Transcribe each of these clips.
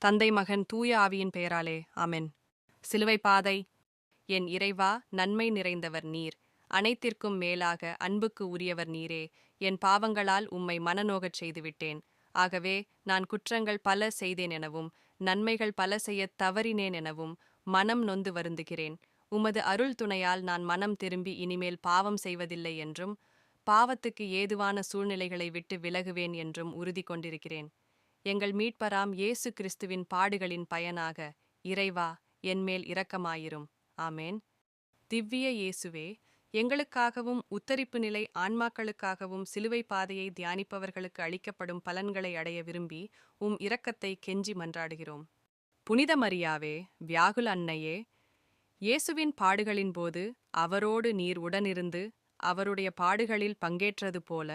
தந்தை மகன் தூய ஆவியின் பெயராலே ஆமென். சிலுவை பாதை. என் இறைவா, நன்மை நிறைந்தவர் நீர், அனைத்திற்கும் மேலாக அன்புக்கு உரியவர் நீரே. என் பாவங்களால் உம்மை மனநோகச் செய்துவிட்டேன். ஆகவே நான் குற்றங்கள் பல செய்தேன் எனவும் நன்மைகள் பல செய்யத் தவறினேன் எனவும் மனம் நொந்து வருந்துகிறேன். உமது அருள் துணையால் நான் மனம் திரும்பி இனிமேல் பாவம் செய்வதில்லை என்றும் பாவத்துக்கு ஏதுவான சூழ்நிலைகளை விட்டு விலகுவேன் என்றும் உறுதி கொண்டிருக்கிறேன். எங்கள் மீட்பராம் இயேசு கிறிஸ்துவின் பாடுகளின் பயனாக இறைவா, என்மேல் இரக்கமாயிரும். ஆமேன். திவ்விய இயேசுவே, எங்களுக்காகவும் உத்தரிப்பு நிலை ஆன்மாக்களுக்காகவும் சிலுவை பாதையை தியானிப்பவர்களுக்கு அளிக்கப்படும் பலன்களை அடைய விரும்பி இரக்கத்தை கெஞ்சி மன்றாடுகிறோம். புனித மரியாவே, வியாகுல அன்னையே, இயேசுவின் பாடுகளின் போது அவரோடு நீர் உடனிருந்து அவருடைய பாடுகளில் பங்கேற்றது போல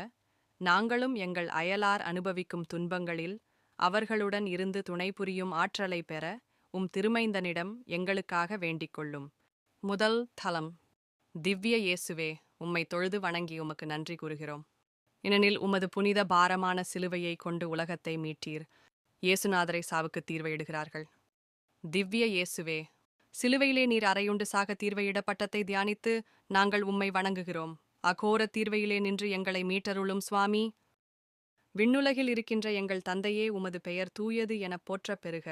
நாங்களும் எங்கள் அயலார் அனுபவிக்கும் துன்பங்களில் அவர்களுடன் இருந்து துணை புரியும் ஆற்றலை பெற திருமைந்தனிடம் எங்களுக்காக வேண்டிக் கொள்ளும். முதல் தலம். திவ்ய இயேசுவே, உம்மை தொழுது வணங்கி உமக்கு நன்றி கூறுகிறோம். ஏனெனில் உமது புனித பாரமான சிலுவையை கொண்டு உலகத்தை மீட்டீர். இயேசுநாதரை சாவுக்கு தீர்வையிடுகிறார்கள். திவ்ய இயேசுவே, சிலுவையிலே நீர் அறையுண்டு சாக தீர்வையிடப்பட்டதை தியானித்து நாங்கள் உம்மை வணங்குகிறோம். அகோர தீர்வையிலே நின்று எங்களை மீட்டருளும் சுவாமி. விண்ணுலகில் இருக்கின்ற எங்கள் தந்தையே, உமது பெயர் தூயது எனப் போற்றப் பெறுக.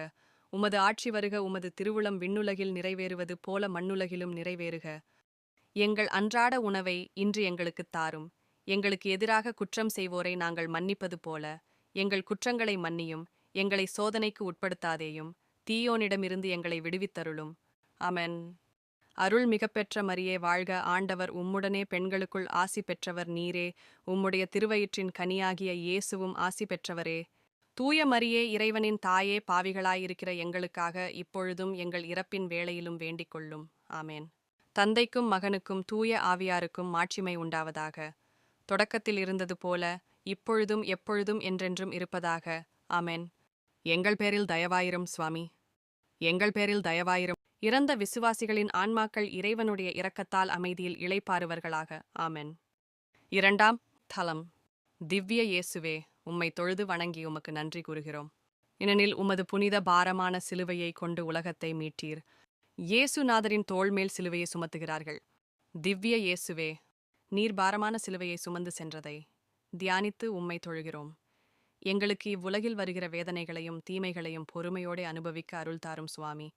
உமது ஆட்சி வருக. உமது திருவுளம் விண்ணுலகில் நிறைவேறுவது போல மண்ணுலகிலும் நிறைவேறுக. எங்கள் அன்றாட உணவை இன்று எங்களுக்குத் தாரும். எங்களுக்கு எதிராக குற்றம் செய்வோரை நாங்கள் மன்னிப்பது போல எங்கள் குற்றங்களை மன்னியும். எங்களை சோதனைக்கு உட்படுத்தாதேயும். தீயோனிடமிருந்து எங்களை விடுவித்தருளும். ஆமென். அருள் மிகப்பெற்ற மரியே வாழ்க. ஆண்டவர் உம்முடனே பெண்களுக்குள் ஆசி பெற்றவர் நீரே. உம்முடைய திருவயிற்றின் கனியாகிய இயேசுவும் ஆசி பெற்றவரே. தூய மரியே, இறைவனின் தாயே, பாவிகளாயிருக்கிற எங்களுக்காக இப்பொழுதும் எங்கள் இறப்பின் வேளையிலும் வேண்டிக் கொள்ளும். ஆமேன். தந்தைக்கும் மகனுக்கும் தூய ஆவியாருக்கும் மாட்சிமை உண்டாவதாக. தொடக்கத்தில் இருந்தது போல இப்பொழுதும் எப்பொழுதும் என்றென்றும் இருப்பதாக. ஆமேன். எங்கள் பேரில் தயவாயிரும் சுவாமி. எங்கள் பேரில் தயவாயிரும். இறந்த விசுவாசிகளின் ஆன்மாக்கள் இறைவனுடைய இரக்கத்தால் அமைதியில் இளைப்பாறுவர்களாக. ஆமென். இரண்டாம் தலம். திவ்ய இயேசுவே, உம்மை தொழுது வணங்கி உமக்கு நன்றி கூறுகிறோம். ஏனெனில் உமது புனித பாரமான சிலுவையை கொண்டு உலகத்தை மீட்டீர். இயேசுநாதரின் தோள்மேல் சிலுவையை சுமத்துகிறார்கள். திவ்ய இயேசுவே, நீர் பாரமான சிலுவையை சுமந்து சென்றதை தியானித்து உம்மை தொழுகிறோம். எங்களுக்கு இவ்வுலகில் வருகிற வேதனைகளையும் தீமைகளையும் பொறுமையோடு அனுபவிக்க அருள் தாரும் சுவாமி.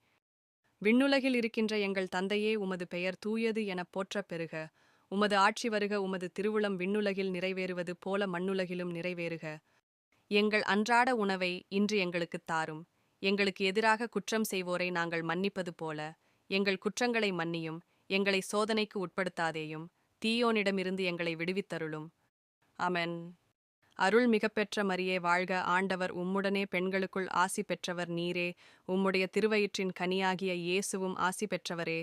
விண்ணுலகில் இருக்கின்ற எங்கள் தந்தையே, உமது பெயர் தூயது எனப் போற்றப் பெறுக. உமது ஆட்சி வருக. உமது திருவுளம் விண்ணுலகில் நிறைவேறுவது போல மண்ணுலகிலும் நிறைவேறுக. எங்கள் அன்றாட உணவை இன்று எங்களுக்குத் தாரும். எங்களுக்கு எதிராக குற்றம் செய்வோரை நாங்கள் மன்னிப்பது போல எங்கள் குற்றங்களை மன்னியும். எங்களை சோதனைக்கு உட்படுத்தாதேயும். தீயோனிடமிருந்து எங்களை விடுவித்தருளும். ஆமென். அருள் மிகப்பெற்ற மரியே வாழ்க. ஆண்டவர் உம்முடனே பெண்களுக்குள் ஆசி பெற்றவர் நீரே. உம்முடைய திருவயிற்றின் கனியாகிய இயேசுவும் ஆசி பெற்றவரே.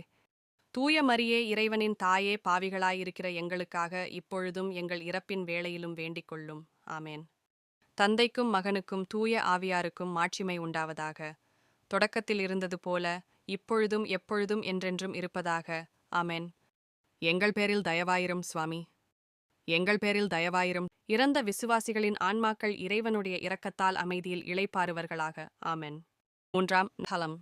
தூய மரியே, இறைவனின் தாயே, பாவிகளாயிருக்கிற எங்களுக்காக இப்பொழுதும் எங்கள் இறப்பின் வேளையிலும் வேண்டிக் கொள்ளும். ஆமேன். தந்தைக்கும் மகனுக்கும் தூய ஆவியாருக்கும் மாட்சிமை உண்டாவதாக. தொடக்கத்தில் இருந்தது போல இப்பொழுதும் எப்பொழுதும் என்றென்றும் இருப்பதாக. ஆமேன். எங்கள் பேரில் தயவாயிரும் சுவாமி. எங்கள் பேரில் தயவாயிரும். இறந்த விசுவாசிகளின் ஆன்மாக்கள் இறைவனுடைய இரக்கத்தால் அமைதியில் இளைப்பாறுவர்களாக. ஆமென். மூன்றாம் தலம்.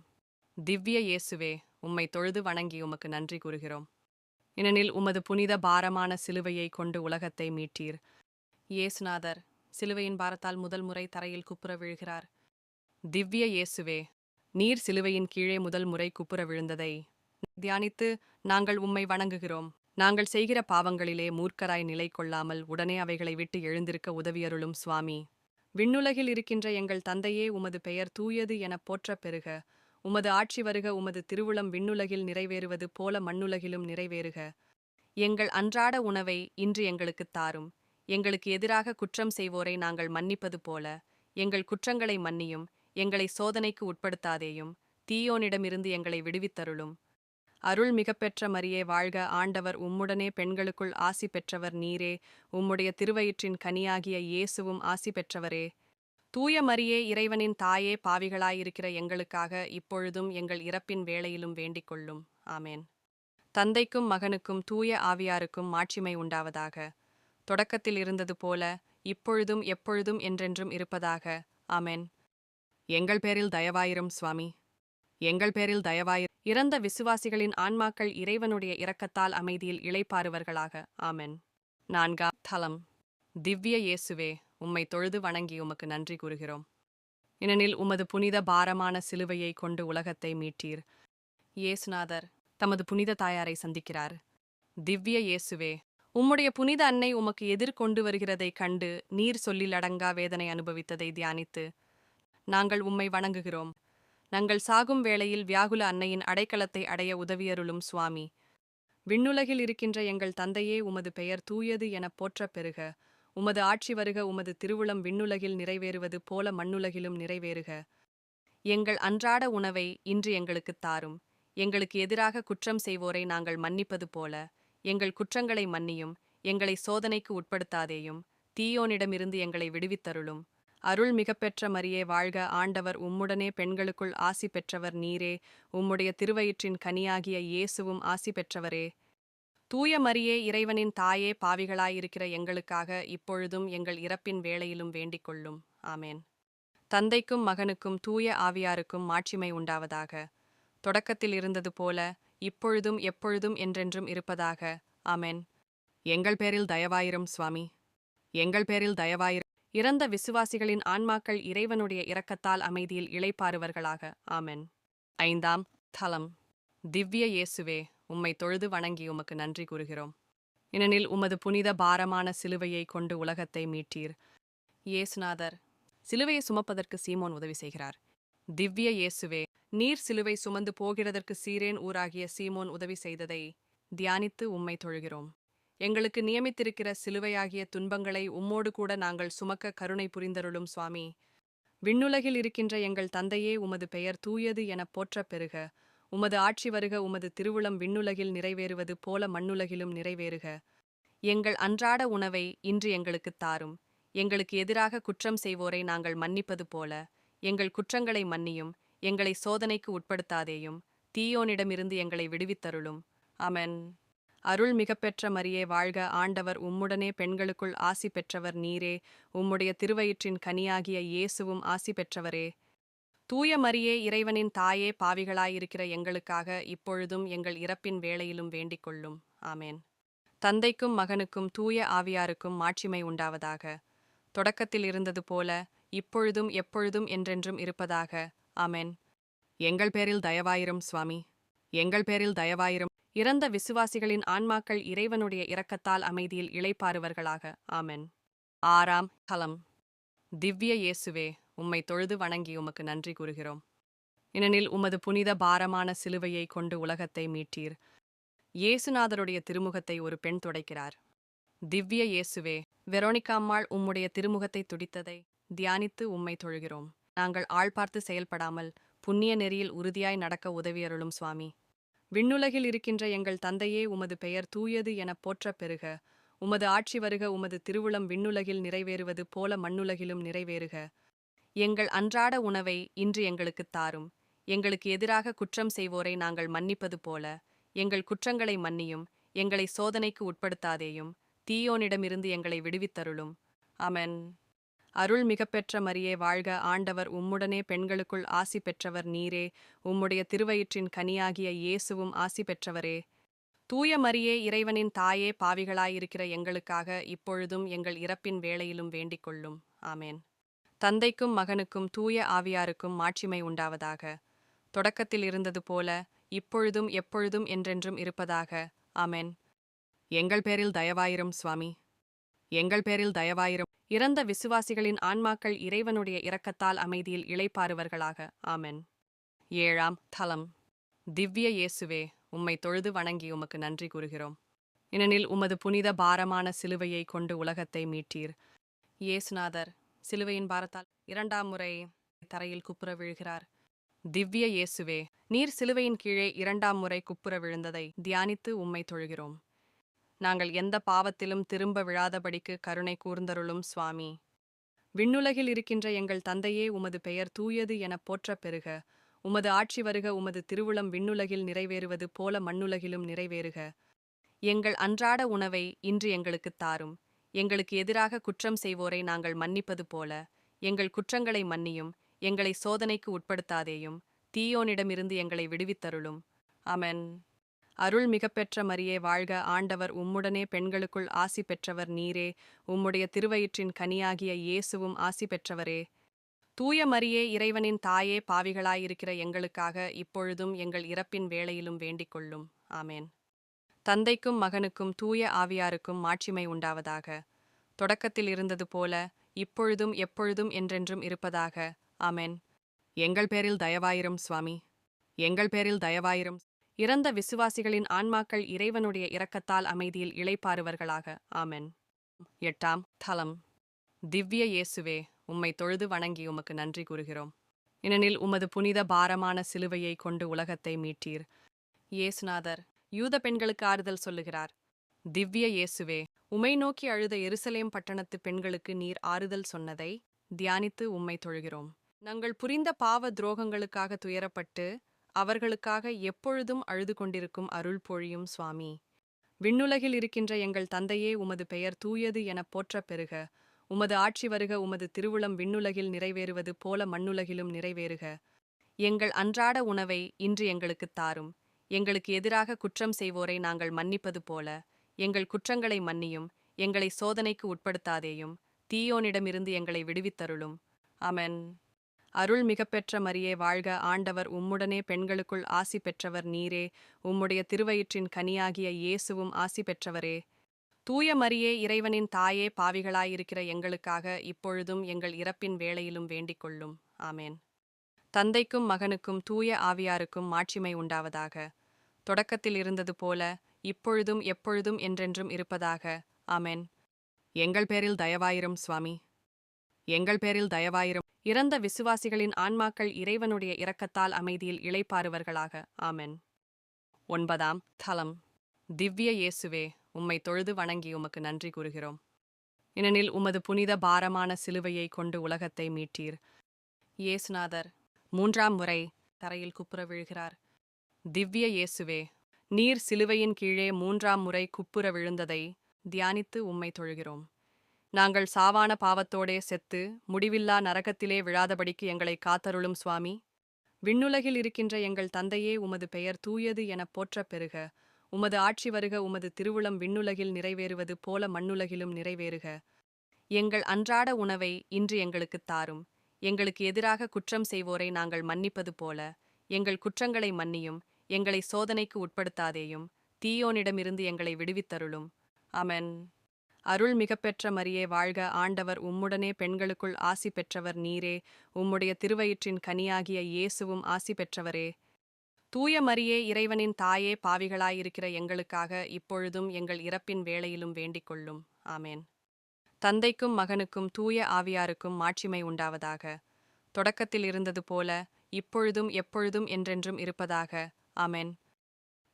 திவ்ய இயேசுவே, உம்மை தொழுது வணங்கி உமக்கு நன்றி கூறுகிறோம். ஏனெனில் உமது புனித பாரமான சிலுவையை கொண்டு உலகத்தை மீட்டீர். இயேசுநாதர் சிலுவையின் பாரத்தால் முதல் முறை தரையில் குப்புற விழுகிறார். திவ்ய இயேசுவே, நீர் சிலுவையின் கீழே முதல் முறை குப்புற விழுந்ததை தியானித்து நாங்கள் உம்மை வணங்குகிறோம். நாங்கள் செய்கிற பாவங்களிலே மூர்க்கராய் நிலை கொள்ளாமல் உடனே அவைகளை விட்டு எழுந்திருக்க உதவியருளும் சுவாமி. விண்ணுலகில் இருக்கின்ற எங்கள் தந்தையே, உமது பெயர் தூயது எனப் போற்றப் பெறுக. உமது ஆட்சி வருக. உமது திருவுளம் விண்ணுலகில் நிறைவேறுவது போல மண்ணுலகிலும் நிறைவேறுக. எங்கள் அன்றாட உணவை இன்று எங்களுக்குத் தாரும். எங்களுக்கு எதிராக குற்றம் செய்வோரை நாங்கள் மன்னிப்பது போல எங்கள் குற்றங்களை மன்னியும். எங்களை சோதனைக்கு உட்படுத்தாதேயும். தீயோனிடமிருந்து எங்களை விடுவித்தருளும். அருள் மிகப்பெற்ற மரியே வாழ்க. ஆண்டவர் உம்முடனே பெண்களுக்குள் ஆசி பெற்றவர் நீரே. உம்முடைய திருவயிற்றின் கனியாகிய இயேசுவும் ஆசி பெற்றவரே. தூய மரியே, இறைவனின் தாயே, பாவிகளாயிருக்கிற எங்களுக்காக இப்பொழுதும் எங்கள் இறப்பின் வேளையிலும் வேண்டிக் கொள்ளும். ஆமேன். தந்தைக்கும் மகனுக்கும் தூய ஆவியாருக்கும் மாட்சிமை உண்டாவதாக. தொடக்கத்தில் இருந்தது போல இப்பொழுதும் எப்பொழுதும் என்றென்றும் இருப்பதாக. ஆமென். எங்கள் பேரில் தயவாயிரும் சுவாமி. எங்கள் பேரில் தயவாயிரும். இறந்த விசுவாசிகளின் ஆன்மாக்கள் இறைவனுடைய இரக்கத்தால் அமைதியில் இளைப்பாறுவர்களாக. ஆமென். 4ஆம் தலம். திவ்ய இயேசுவே, உம்மை தொழுது வணங்கி உமக்கு நன்றி கூறுகிறோம். ஏனெனில் உமது புனித பாரமான சிலுவையை கொண்டு உலகத்தை மீட்டீர். இயேசுநாதர் தமது புனித தாயாரை சந்திக்கிறார். திவ்ய இயேசுவே, உம்முடைய புனித அன்னை உமக்கு எதிர்கொண்டு வருகிறதைக் கண்டு நீர் சொல்லிலடங்கா வேதனை அனுபவித்ததை தியானித்து நாங்கள் உம்மை வணங்குகிறோம். நாங்கள் சாகும் வேளையில் வியாகுல அன்னையின் அடைக்கலத்தை அடைய உதவியருளும் சுவாமி. விண்ணுலகில் இருக்கின்ற எங்கள் தந்தையே, உமது பெயர் தூயது எனப் போற்றப் பெறுக. உமது ஆட்சி வருக. உமது திருவுளம் விண்ணுலகில் நிறைவேறுவது போல மண்ணுலகிலும் நிறைவேறுக. எங்கள் அன்றாட உணவை இன்று எங்களுக்குத் தாரும். எங்களுக்கு எதிராக குற்றம் செய்வோரை நாங்கள் மன்னிப்பது போல எங்கள் குற்றங்களை மன்னியும். எங்களை சோதனைக்கு உட்படுத்தாதேயும். தீயோனிடமிருந்து எங்களை விடுவித்தருளும். அருள் மிகப்பெற்ற மரியே வாழ்க. ஆண்டவர் உம்முடனே பெண்களுக்குள் ஆசி பெற்றவர் நீரே. உம்முடைய திருவயிற்றின் கனியாகிய இயேசுவும் ஆசி பெற்றவரே. தூய மரியே, இறைவனின் தாயே, பாவிகளாயிருக்கிற எங்களுக்காக இப்பொழுதும் எங்கள் இறப்பின் வேளையிலும் வேண்டிக் கொள்ளும். ஆமேன். தந்தைக்கும் மகனுக்கும் தூய ஆவியாருக்கும் மாட்சிமை உண்டாவதாக. தொடக்கத்தில் இருந்தது போல இப்பொழுதும் எப்பொழுதும் என்றென்றும் இருப்பதாக. ஆமென். எங்கள் பேரில் தயவாயிரும் சுவாமி. எங்கள் பேரில் தயவாயிரும். இறந்த விசுவாசிகளின் ஆன்மாக்கள் இறைவனுடைய இரக்கத்தால் அமைதியில் இளைப்பாறுவர்களாக. ஆமென். 5ஆம் தலம். திவ்ய இயேசுவே, உம்மை தொழுது வணங்கி உமக்கு நன்றி கூறுகிறோம். ஏனெனில் உமது புனித பாரமான சிலுவையை கொண்டு உலகத்தை மீட்டீர். இயேசுநாதர் சிலுவையை சுமப்பதற்கு சீமோன் உதவி செய்கிறார். திவ்ய இயேசுவே, நீர் சிலுவை சுமந்து போகிறதற்கு சீரேன் ஊராகிய சீமோன் உதவி செய்ததை தியானித்து உம்மை தொழுகிறோம். எங்களுக்கு நியமித்திருக்கிற சிலுவையாகிய துன்பங்களை உம்மோடு கூட நாங்கள் சுமக்க கருணை புரிந்தருளும் சுவாமி. விண்ணுலகில் இருக்கின்ற எங்கள் தந்தையே, உமது பெயர் தூயது எனப் போற்றப் பெறுக. உமது ஆட்சி வருக. உமது திருவுளம் விண்ணுலகில் நிறைவேறுவது போல மண்ணுலகிலும் நிறைவேறுக. எங்கள் அன்றாட உணவை இன்று எங்களுக்குத் தாரும். எங்களுக்கு எதிராக குற்றம் செய்வோரை நாங்கள் மன்னிப்பது போல எங்கள் குற்றங்களை மன்னியும். எங்களை சோதனைக்கு உட்படுத்தாதேயும். தீயோனிடமிருந்து எங்களை விடுவித்தருளும். ஆமென். அருள் மிகப்பெற்ற மரியே வாழ்க. ஆண்டவர் உம்முடனே பெண்களுக்குள் ஆசி பெற்றவர் நீரே. உம்முடைய திருவயிற்றின் கனியாகிய இயேசுவும் ஆசி பெற்றவரே. தூய மரியே, இறைவனின் தாயே, பாவிகளாயிருக்கிற எங்களுக்காக இப்பொழுதும் எங்கள் இறப்பின் வேளையிலும் வேண்டிக் கொள்ளும். ஆமேன். தந்தைக்கும் மகனுக்கும் தூய ஆவியாருக்கும் மாட்சிமை உண்டாவதாக. தொடக்கத்தில் இருந்தது போல இப்பொழுதும் எப்பொழுதும் என்றென்றும் இருப்பதாக. ஆமென். எங்கள் பேரில் தயவாயிரும் சுவாமி. எங்கள் பேரில் தயவாயிரும். இறந்த விசுவாசிகளின் ஆன்மாக்கள் இறைவனுடைய இரக்கத்தால் அமைதியில் இளைப்பாறுவர்களாக. ஆமென். 6ஆம் தலம். திவ்ய இயேசுவே, உம்மை தொழுது வணங்கி உமக்கு நன்றி கூறுகிறோம். ஏனெனில் உமது புனித பாரமான சிலுவையை கொண்டு உலகத்தை மீட்டீர். இயேசுநாதருடைய திருமுகத்தை ஒரு பெண் துடைக்கிறார். திவ்ய இயேசுவே, வெரோனிகாம்மாள் உம்முடைய திருமுகத்தை துடித்ததை தியானித்து உம்மை தொழுகிறோம். நாங்கள் ஆள் பார்த்து செயல்படாமல் புண்ணிய நெறியில் உறுதியாய் நடக்க உதவியருளும் சுவாமி. விண்ணுலகில் இருக்கின்ற எங்கள் தந்தையே, உமது பெயர் தூயது எனப் போற்றப் பெறுக. உமது ஆட்சி வருக. உமது திருவுளம் விண்ணுலகில் நிறைவேறுவது போல மண்ணுலகிலும் நிறைவேறுக. எங்கள் அன்றாட உணவை இன்று எங்களுக்குத் தாரும். எங்களுக்கு எதிராக குற்றம் செய்வோரை நாங்கள் மன்னிப்பது போல எங்கள் குற்றங்களை மன்னியும். எங்களை சோதனைக்கு உட்படுத்தாதேயும். தீயோனிடமிருந்து எங்களை விடுவித்தருளும். ஆமென். அருள் மிகப்பெற்ற மரியே வாழ்க. ஆண்டவர் உம்முடனே பெண்களுக்குள் ஆசி பெற்றவர் நீரே. உம்முடைய திருவயிற்றின் கனியாகிய இயேசுவும் ஆசி பெற்றவரே. தூய மரியே, இறைவனின் தாயே, பாவிகளாயிருக்கிற எங்களுக்காக இப்பொழுதும் எங்கள் இறப்பின் வேளையிலும் வேண்டிக் கொள்ளும். ஆமேன். தந்தைக்கும் மகனுக்கும் தூய ஆவியாருக்கும் மாட்சிமை உண்டாவதாக. தொடக்கத்தில் இருந்தது போல இப்பொழுதும் எப்பொழுதும் என்றென்றும் இருப்பதாக. ஆமென். எங்கள் பேரில் தயவாயிரும் சுவாமி. எங்கள் பேரில் தயவாயிரும். இறந்த விசுவாசிகளின் ஆன்மாக்கள் இறைவனுடைய இரக்கத்தால் அமைதியில் இளைப்பாறுவர்களாக. ஆமென். 7ஆம் தலம். திவ்ய இயேசுவே, உம்மை தொழுது வணங்கி உமக்கு நன்றி கூறுகிறோம். ஏனெனில் உமது புனித பாரமான சிலுவையை கொண்டு உலகத்தை மீட்டீர். இயேசுநாதர் சிலுவையின் பாரத்தால் 2ஆம் முறை தரையில் குப்புற விழுகிறார். திவ்ய இயேசுவே, நீர் சிலுவையின் கீழே 2ஆம் முறை குப்புற விழுந்ததை தியானித்து உம்மை தொழுகிறோம். நாங்கள் எந்த பாவத்திலும் திரும்ப விழாதபடிக்கு கருணை கூர்ந்தருளும் சுவாமி. விண்ணுலகில் இருக்கின்ற எங்கள் தந்தையே, உமது பெயர் தூயது எனப் போற்றப் பெறுக. உமது ஆட்சி வருக. உமது திருவுளம் விண்ணுலகில் நிறைவேறுவது போல மண்ணுலகிலும் நிறைவேறுக. எங்கள் அன்றாட உணவை இன்று எங்களுக்குத் தாரும். எங்களுக்கு எதிராக குற்றம் செய்வோரை நாங்கள் மன்னிப்பது போல எங்கள் குற்றங்களை மன்னியும். எங்களை சோதனைக்கு உட்படுத்தாதேயும், தீயோனிடமிருந்து எங்களை விடுவித்தருளும். ஆமென். அருள் மிகப்பெற்ற மரியே வாழ்க, ஆண்டவர் உம்முடனே பெண்களுக்குள் ஆசி பெற்றவர் நீரே. உம்முடைய திருவயிற்றின் கனியாகிய இயேசுவும் ஆசி பெற்றவரே. தூய மரியே, இறைவனின் தாயே, பாவிகளாயிருக்கிற எங்களுக்காக இப்பொழுதும் எங்கள் இறப்பின் வேளையிலும் வேண்டிக் கொள்ளும். ஆமேன். தந்தைக்கும் மகனுக்கும் தூய ஆவியாருக்கும் மாட்சிமை உண்டாவதாக. தொடக்கத்தில் இருந்தது போல இப்பொழுதும் எப்பொழுதும் என்றென்றும் இருப்பதாக. ஆமேன். எங்கள் பேரில் தயவாயிரும் சுவாமி, எங்கள் பேரில் தயவாயிரும். இறந்த விசுவாசிகளின் ஆன்மாக்கள் இறைவனுடைய இரக்கத்தால் அமைதியில் இளைப்பாறுவர்களாக. ஆமென். 8ஆம் தலம். திவ்ய இயேசுவே, உம்மை தொழுது வணங்கி உமக்கு நன்றி கூறுகிறோம். ஏனெனில் உமது புனித பாரமான சிலுவையை கொண்டு உலகத்தை மீட்டீர். இயேசுநாதர் யூத பெண்களுக்கு ஆறுதல் சொல்லுகிறார். திவ்ய இயேசுவே, உம்மை நோக்கி அழுத எருசலேம் பட்டணத்து பெண்களுக்கு நீர் ஆறுதல் சொன்னதை தியானித்து உம்மை தொழுகிறோம். நாங்கள் புரிந்த பாவ துரோகங்களுக்காக துயரப்பட்டு அவர்களுக்காக எப்பொழுதும் அழுது கொண்டிருக்கும் அருள் பொழியும் சுவாமி. விண்ணுலகில் இருக்கின்ற எங்கள் தந்தையே, உமது பெயர் தூயது எனப் போற்றப் பெறுக. உமது ஆட்சி வருக. உமது திருவுளம் விண்ணுலகில் நிறைவேறுவது போல மண்ணுலகிலும் நிறைவேறுக. எங்கள் அன்றாட உணவை இன்று எங்களுக்குத் தாரும். எங்களுக்கு எதிராக குற்றம் செய்வோரை நாங்கள் மன்னிப்பது போல எங்கள் குற்றங்களை மன்னியும். எங்களை சோதனைக்கு உட்படுத்தாதேயும், தீயோனிடமிருந்து எங்களை விடுவித்தருளும். ஆமென். அருள் மிகப்பெற்ற மரியே வாழ்க, ஆண்டவர் உம்முடனே பெண்களுக்குள் ஆசி பெற்றவர் நீரே. உம்முடைய திருவயிற்றின் கனியாகிய இயேசுவும் ஆசி பெற்றவரே. தூய மரியே, இறைவனின் தாயே, பாவிகளாயிருக்கிற எங்களுக்காக இப்பொழுதும் எங்கள் இறப்பின் வேளையிலும் வேண்டிக் கொள்ளும். ஆமேன். தந்தைக்கும் மகனுக்கும் தூய ஆவியாருக்கும் மாட்சிமை உண்டாவதாக. தொடக்கத்தில் இருந்தது போல இப்பொழுதும் எப்பொழுதும் என்றென்றும் இருப்பதாக. ஆமேன். எங்கள் பேரில் தயவாயிரும் சுவாமி, எங்கள் பேரில் தயவாயிரும். இறந்த விசுவாசிகளின் ஆன்மாக்கள் இறைவனுடைய இரக்கத்தால் அமைதியில் இளைப்பாறுவர்களாக. ஆமென். 9ஆம் தலம். திவ்ய இயேசுவே, உம்மை தொழுது வணங்கி உமக்கு நன்றி கூறுகிறோம். ஏனெனில் உமது புனித பாரமான சிலுவையை கொண்டு உலகத்தை மீட்டீர். இயேசுநாதர் 3ஆம் முறை தரையில் குப்புற விழுகிறார். திவ்ய இயேசுவே, நீர் சிலுவையின் கீழே 3ஆம் முறை குப்புற விழுந்ததை தியானித்து உம்மை தொழுகிறோம். நாங்கள் சாவான பாவத்தோடே செத்து முடிவில்லா நரகத்திலே விழாதபடிக்கு எங்களை காத்தருளும் சுவாமி. விண்ணுலகில் இருக்கின்ற எங்கள் தந்தையே, உமது பெயர் தூயது எனப் போற்றப் பெறுக. உமது ஆட்சி வருக. உமது திருவுளம் விண்ணுலகில் நிறைவேறுவது போல மண்ணுலகிலும் நிறைவேறுக. எங்கள் அன்றாட உணவை இன்று எங்களுக்குத் தாரும். எங்களுக்கு எதிராக குற்றம் செய்வோரை நாங்கள் மன்னிப்பது போல எங்கள் குற்றங்களை மன்னியும். எங்களை சோதனைக்கு உட்படுத்தாதேயும், தீயோனிடமிருந்து எங்களை விடுவித்தருளும். ஆமென். அருள் மிகப்பெற்ற மரியே வாழ்க, ஆண்டவர் உம்முடனே பெண்களுக்குள் ஆசி பெற்றவர் நீரே. உம்முடைய திருவயிற்றின் கனியாகிய இயேசுவும் ஆசி பெற்றவரே. தூய மரியே, இறைவனின் தாயே, பாவிகளாயிருக்கிற எங்களுக்காக இப்பொழுதும் எங்கள் இறப்பின் வேளையிலும் வேண்டிக் கொள்ளும். ஆமேன். தந்தைக்கும் மகனுக்கும் தூய ஆவியாருக்கும் மாட்சிமை உண்டாவதாக. தொடக்கத்தில் இருந்தது போல இப்பொழுதும் எப்பொழுதும் என்றென்றும் இருப்பதாக. ஆமேன்.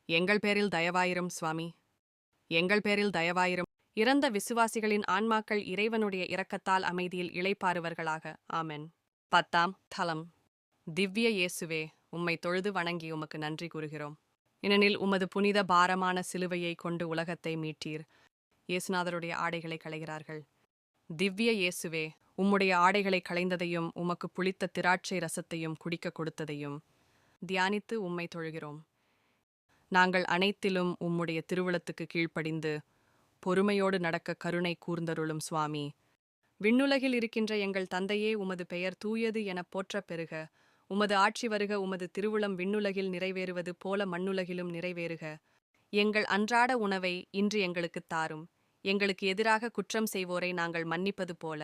எங்கள் பேரில் தயவாயிரும் சுவாமி, எங்கள் பேரில் தயவாயிரும். இறந்த விசுவாசிகளின் ஆன்மாக்கள் இறைவனுடைய இரக்கத்தால் அமைதியில் இளைப்பாறுவர்களாக. ஆமென். 10ஆம் தலம். திவ்ய இயேசுவே, உம்மை தொழுது வணங்கி உமக்கு நன்றி கூறுகிறோம். ஏனெனில் உமது புனித பாரமான சிலுவையை கொண்டு உலகத்தை மீட்டீர். இயேசுநாதருடைய ஆடைகளை களைகிறார்கள். திவ்ய இயேசுவே, உம்முடைய ஆடைகளை களைந்ததையும் உமக்கு புளித்த திராட்சை ரசத்தையும் குடிக்க கொடுத்ததையும் தியானித்து உம்மை தொழுகிறோம். நாங்கள் அனைத்திலும் உம்முடைய திருவுளத்துக்கு கீழ்ப்படிந்து பொறுமையோடு நடக்க கருணை கூர்ந்தருளும் சுவாமி. விண்ணுலகில் இருக்கின்ற எங்கள் தந்தையே, உமது பெயர் தூயது எனப் போற்றப் பெறுக. உமது ஆட்சி வருக. உமது திருவுளம் விண்ணுலகில் நிறைவேறுவது போல மண்ணுலகிலும் நிறைவேறுக. எங்கள் அன்றாட உணவை இன்று எங்களுக்குத் தாரும். எங்களுக்கு எதிராக குற்றம் செய்வோரை நாங்கள் மன்னிப்பது போல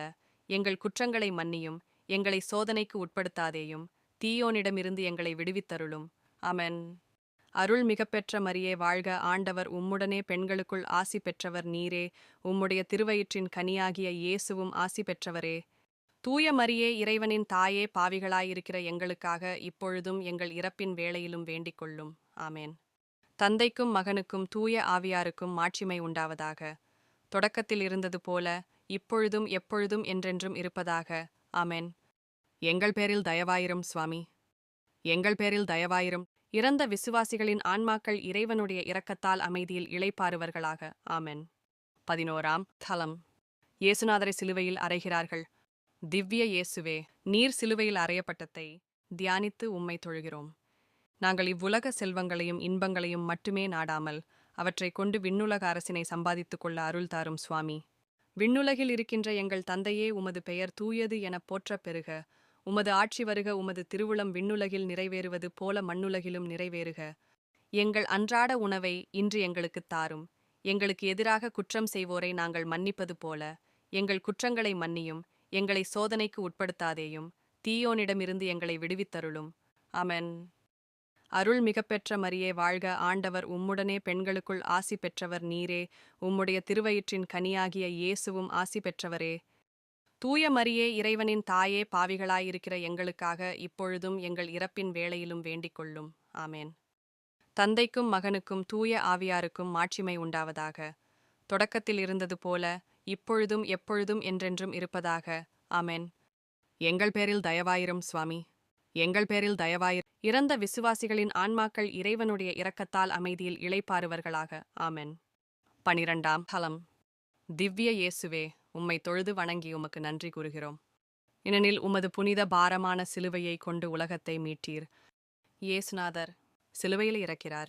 எங்கள் குற்றங்களை மன்னியும். எங்களை சோதனைக்கு உட்படுத்தாதேயும், தீயோனிடமிருந்து எங்களை விடுவித்தருளும். ஆமென். அருள் மிகப்பெற்ற மரியே வாழ்க, ஆண்டவர் உம்முடனே பெண்களுக்குள் ஆசி பெற்றவர் நீரே. உம்முடைய திருவயிற்றின் கனியாகிய இயேசுவும் ஆசி பெற்றவரே. தூய மரியே, இறைவனின் தாயே, பாவிகளாயிருக்கிற எங்களுக்காக இப்பொழுதும் எங்கள் இறப்பின் வேளையிலும் வேண்டிக் கொள்ளும். ஆமேன். தந்தைக்கும் மகனுக்கும் தூய ஆவியாருக்கும் மாட்சிமை உண்டாவதாக. தொடக்கத்தில் இருந்தது போல இப்பொழுதும் எப்பொழுதும் என்றென்றும் இருப்பதாக. ஆமேன். எங்கள் பேரில் தயவாயிரும் சுவாமி, எங்கள் பேரில் தயவாயிரும். இறந்த விசுவாசிகளின் ஆன்மாக்கள் இறைவனுடைய இரக்கத்தால் அமைதியில் இளைப்பாறுவர்களாக. ஆமென். 11ஆம் தலம். இயேசுநாதரை சிலுவையில் அறைகிறார்கள். திவ்ய இயேசுவே, நீர் சிலுவையில் அறையப்பட்டதை தியானித்து உம்மை தொழுகிறோம். நாங்கள் இவ்வுலக செல்வங்களையும் இன்பங்களையும் மட்டுமே நாடாமல் அவற்றைக் கொண்டு விண்ணுலக அரசினை சம்பாதித்துக் கொள்ள அருள் தாரும் சுவாமி. விண்ணுலகில் இருக்கின்ற எங்கள் தந்தையே, உமது பெயர் தூயது எனப் போற்றப் பெறுக. உமது ஆட்சி வருக. உமது திருவுளம் விண்ணுலகில் நிறைவேறுவது போல மண்ணுலகிலும் நிறைவேறுக. எங்கள் அன்றாட உணவை இன்று எங்களுக்குத் தாரும். எங்களுக்கு எதிராக குற்றம் செய்வோரை நாங்கள் மன்னிப்பது போல எங்கள் குற்றங்களை மன்னியும். எங்களை சோதனைக்கு உட்படுத்தாதேயும். தீயோனிடமிருந்து எங்களை விடுவித்தருளும். ஆமென். அருள் மிகப்பெற்ற மரியே வாழ்க. ஆண்டவர் உம்முடனே பெண்களுக்குள் ஆசி பெற்றவர் நீரே. உம்முடைய திருவயிற்றின் கனியாகிய இயேசுவும் ஆசி பெற்றவரே. தூய மரியே, இறைவனின் தாயே, பாவிகளாயிருக்கிற எங்களுக்காக இப்பொழுதும் எங்கள் இறப்பின் வேளையிலும் வேண்டிக் கொள்ளும். ஆமேன். தந்தைக்கும் மகனுக்கும் தூய ஆவியாருக்கும் மாட்சிமை உண்டாவதாக. தொடக்கத்தில் இருந்தது போல இப்பொழுதும் எப்பொழுதும் என்றென்றும் இருப்பதாக. ஆமென். எங்கள் பேரில் தயவாயிரும் சுவாமி. எங்கள் பேரில் தயவாயிரும். இறந்த விசுவாசிகளின் ஆன்மாக்கள் இறைவனுடைய இரக்கத்தால் அமைதியில் இளைப்பாறுவர்களாக. ஆமென். 12ஆம் ஹலம். திவ்ய இயேசுவே, உம்மை தொழுது வணங்கி உமக்கு நன்றி கூறுகிறோம். ஏனெனில் உமது புனித பாரமான சிலுவையை கொண்டு உலகத்தை மீட்டீர். இயேசுநாதர் சிலுவையில் இறக்கிறார்.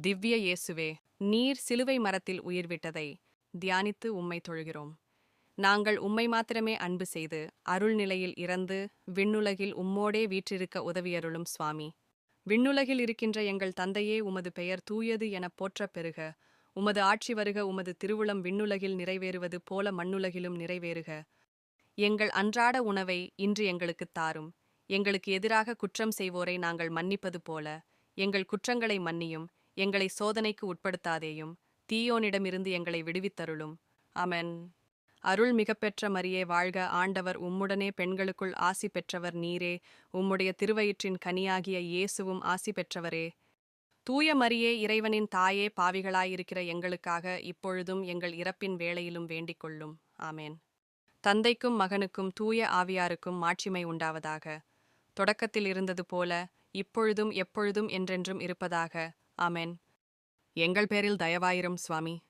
திவ்ய இயேசுவே, நீர் சிலுவை மரத்தில் உயிர் விட்டதை தியானித்து உம்மை தொழுகிறோம். நாங்கள் உம்மை மாத்திரமே அன்பு செய்து அருள் நிலையில் இறந்து விண்ணுலகில் உம்மோடே வீற்றிருக்க உதவியருளும் சுவாமி. விண்ணுலகில் இருக்கின்ற எங்கள் தந்தையே, உமது பெயர் தூயது எனப் போற்றப் பெறுக. உமது ஆட்சி வருக. உமது திருவுளம் விண்ணுலகில் நிறைவேறுவது போல மண்ணுலகிலும் நிறைவேறுக. எங்கள் அன்றாட உணவை இன்று எங்களுக்குத் தாரும். எங்களுக்கு எதிராக குற்றம் செய்வோரை நாங்கள் மன்னிப்பது போல எங்கள் குற்றங்களை மன்னியும். எங்களை சோதனைக்கு உட்படுத்தாதேயும். தீயோனிடமிருந்து எங்களை விடுவித்தருளும். ஆமென். அருள் மிகப்பெற்ற மரியே வாழ்க. ஆண்டவர் உம்முடனே பெண்களுக்குள் ஆசி பெற்றவர் நீரே. உம்முடைய திருவயிற்றின் கனியாகிய இயேசுவும் ஆசி பெற்றவரே. தூய மரியே, இறைவனின் தாயே, பாவிகளாயிருக்கிற எங்களுக்காக இப்பொழுதும் எங்கள் இறப்பின் வேளையிலும் வேண்டிக் கொள்ளும். ஆமேன். தந்தைக்கும் மகனுக்கும் தூய ஆவியாருக்கும் மாட்சிமை உண்டாவதாக. தொடக்கத்தில் இருந்தது போல இப்பொழுதும் எப்பொழுதும் என்றென்றும் இருப்பதாக. ஆமென். எங்கள் பேரில் தயவாயிரும் சுவாமி.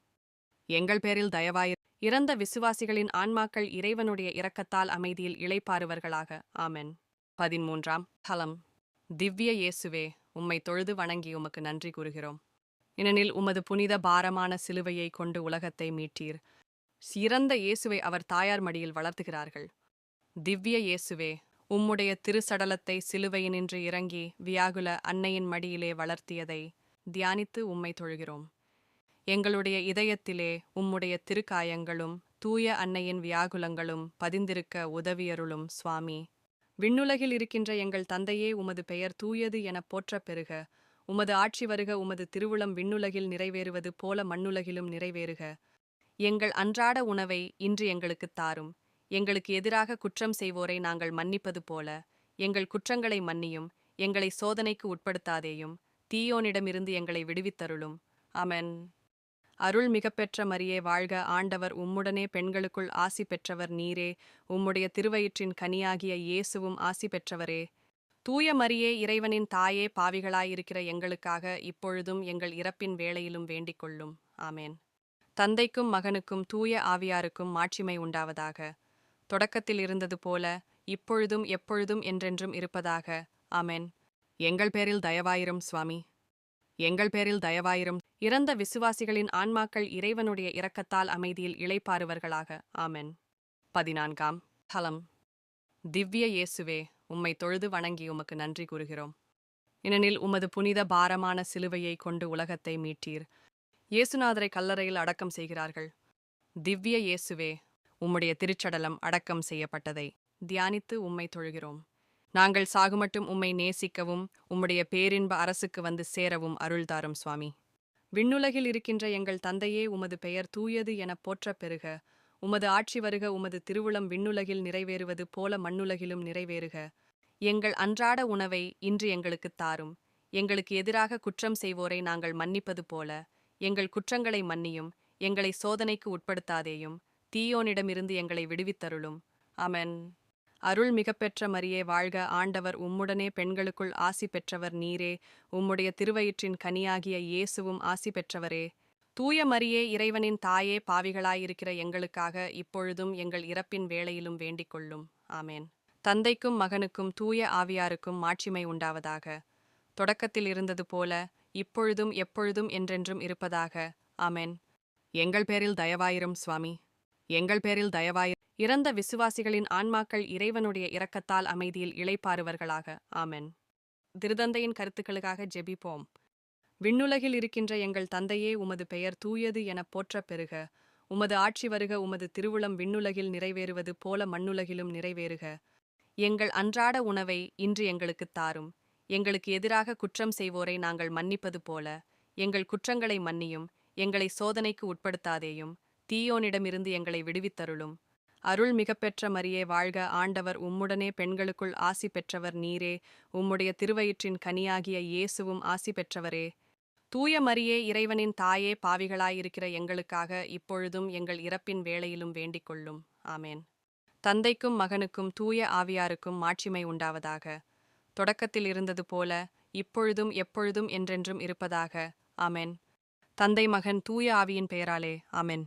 எங்கள் பேரில் தயவாயிரும். இறந்த விசுவாசிகளின் ஆன்மாக்கள் இறைவனுடைய இரக்கத்தால் அமைதியில் இளைப்பாறுவர்களாக. ஆமென். 13ஆம் ஹலம். திவ்ய இயேசுவே, உம்மை தொழுது வணங்கி உமக்கு நன்றி கூறுகிறோம். ஏனெனில் உமது புனித பாரமான சிலுவையை கொண்டு உலகத்தை மீட்டீர். இறந்த இயேசுவை அவர் தாயார் மடியில் வளர்த்துகிறார்கள். திவ்ய இயேசுவே, உம்முடைய திருச்சடலத்தை சிலுவையினின்று இறங்கி வியாகுல அன்னையின் மடியிலே வளர்த்தியதை தியானித்து உம்மை தொழுகிறோம். எங்களுடைய இதயத்திலே உம்முடைய திருக்காயங்களும் தூய அன்னையின் வியாகுலங்களும் பதிந்திருக்க உதவியருளும் சுவாமி. விண்ணுலகில் இருக்கின்ற எங்கள் தந்தையே, உமது பெயர் தூயது எனப் போற்றப் பெறுக. உமது ஆட்சி வருக. உமது திருவுளம் விண்ணுலகில் நிறைவேறுவது போல மண்ணுலகிலும் நிறைவேறுக. எங்கள் அன்றாட உணவை இன்று எங்களுக்குத் தாரும். எங்களுக்கு எதிராக குற்றம் செய்வோரை நாங்கள் மன்னிப்பது போல எங்கள் குற்றங்களை மன்னியும். எங்களை சோதனைக்கு உட்படுத்தாதேயும். தீயோனிடமிருந்து எங்களை விடுவித்தருளும். ஆமென். அருள் மிகப்பெற்ற மரியே வாழ்க. ஆண்டவர் உம்முடனே பெண்களுக்குள் ஆசி பெற்றவர் நீரே. உம்முடைய திருவயிற்றின் கனியாகிய இயேசுவும் ஆசி பெற்றவரே. தூய மரியே, இறைவனின் தாயே, பாவிகளாயிருக்கிற எங்களுக்காக இப்பொழுதும் எங்கள் இறப்பின் வேளையிலும் வேண்டிக் கொள்ளும். ஆமேன். தந்தைக்கும் மகனுக்கும் தூய ஆவியாருக்கும் மாட்சிமை உண்டாவதாக. தொடக்கத்தில் இருந்தது போல இப்பொழுதும் எப்பொழுதும் என்றென்றும் இருப்பதாக. ஆமென். எங்கள் பேரில் தயவாயிரும் சுவாமி. எங்கள் பேரில் தயவாயிரும். இறந்த விசுவாசிகளின் ஆன்மாக்கள் இறைவனுடைய இரக்கத்தால் அமைதியில் இளைப்பாறுவர்களாக. ஆமென். 14ஆம் ஹலம். திவ்ய இயேசுவே, உம்மை தொழுது வணங்கி உமக்கு நன்றி கூறுகிறோம். ஏனெனில் உமது புனித பாரமான சிலுவையை கொண்டு உலகத்தை மீட்டீர். இயேசுநாதரை கல்லறையில் அடக்கம் செய்கிறார்கள். திவ்ய இயேசுவே, உம்முடைய திருச்சடலம் அடக்கம் செய்யப்பட்டதை தியானித்து உம்மை தொழுகிறோம். நாங்கள் சாகுமட்டும் உம்மை நேசிக்கவும் உம்முடைய பேரின்ப அரசுக்கு வந்து சேரவும் அருள்தாரும் சுவாமி. விண்ணுலகில் இருக்கின்ற எங்கள் தந்தையே, உமது பெயர் தூயது எனப் போற்றப் பெறுக. உமது ஆட்சி வருக. உமது திருவுளம் விண்ணுலகில் நிறைவேறுவது போல மண்ணுலகிலும் நிறைவேறுக. எங்கள் அன்றாட உணவை இன்று எங்களுக்குத் தாரும். எங்களுக்கு எதிராக குற்றம் செய்வோரை நாங்கள் மன்னிப்பது போல எங்கள் குற்றங்களை மன்னியும். எங்களை சோதனைக்கு உட்படுத்தாதேயும். தீயோனிடமிருந்து எங்களை விடுவித்தருளும். ஆமென். அருள் மிகப்பெற்ற மரியே வாழ்க. ஆண்டவர் உம்முடனே பெண்களுக்குள் ஆசி பெற்றவர் நீரே. உம்முடைய திருவயிற்றின் கனியாகிய இயேசுவும் ஆசி பெற்றவரே. தூய மரியே, இறைவனின் தாயே, பாவிகளாயிருக்கிற எங்களுக்காக இப்பொழுதும் எங்கள் இறப்பின் வேளையிலும் வேண்டிக் கொள்ளும். ஆமென். தந்தைக்கும் மகனுக்கும் தூய ஆவியாருக்கும் மாட்சிமை உண்டாவதாக. தொடக்கத்தில் இருந்தது போல இப்பொழுதும் எப்பொழுதும் என்றென்றும் இருப்பதாக. ஆமென். எங்கள் பேரில் தயவாயிரும் சுவாமி, எங்கள் பேரில் தயவாயிரும். இறந்த விசுவாசிகளின் ஆன்மாக்கள் இறைவனுடைய இரக்கத்தால் அமைதியில் இளைப்பாறுவர்களாக. ஆமென். திருதந்தையின் கருத்துக்களுக்காக ஜெபிப்போம். விண்ணுலகில் இருக்கின்ற எங்கள் தந்தையே, உமது பெயர் தூயது எனப் போற்றப் பெறுக. உமது ஆட்சி வருக. உமது திருவுளம் விண்ணுலகில் நிறைவேறுவது போல மண்ணுலகிலும் நிறைவேறுக. எங்கள் அன்றாட உணவை இன்று எங்களுக்குத் தாரும். எங்களுக்கு எதிராக குற்றம் செய்வோரை நாங்கள் மன்னிப்பது போல எங்கள் குற்றங்களை மன்னியும். எங்களை சோதனைக்கு உட்படுத்தாதேயும், தீயோனிடமிருந்து எங்களை விடுவித்தருளும். அருள் மிகப்பெற்ற மரியே வாழ்க. ஆண்டவர் உம்முடனே பெண்களுக்குள் ஆசி பெற்றவர் நீரே. உம்முடைய திருவயிற்றின் கனியாகிய இயேசுவும் ஆசி பெற்றவரே. தூய மரியே, இறைவனின் தாயே, பாவிகளாயிருக்கிற எங்களுக்காக இப்பொழுதும் எங்கள் இறப்பின் வேளையிலும் வேண்டிக் கொள்ளும். ஆமேன். தந்தைக்கும் மகனுக்கும் தூய ஆவியாருக்கும் மாட்சிமை உண்டாவதாக. தொடக்கத்தில் இருந்தது போல இப்பொழுதும் எப்பொழுதும் என்றென்றும் இருப்பதாக. ஆமென். தந்தை, மகன், தூய ஆவியின் பெயராலே. ஆமென்.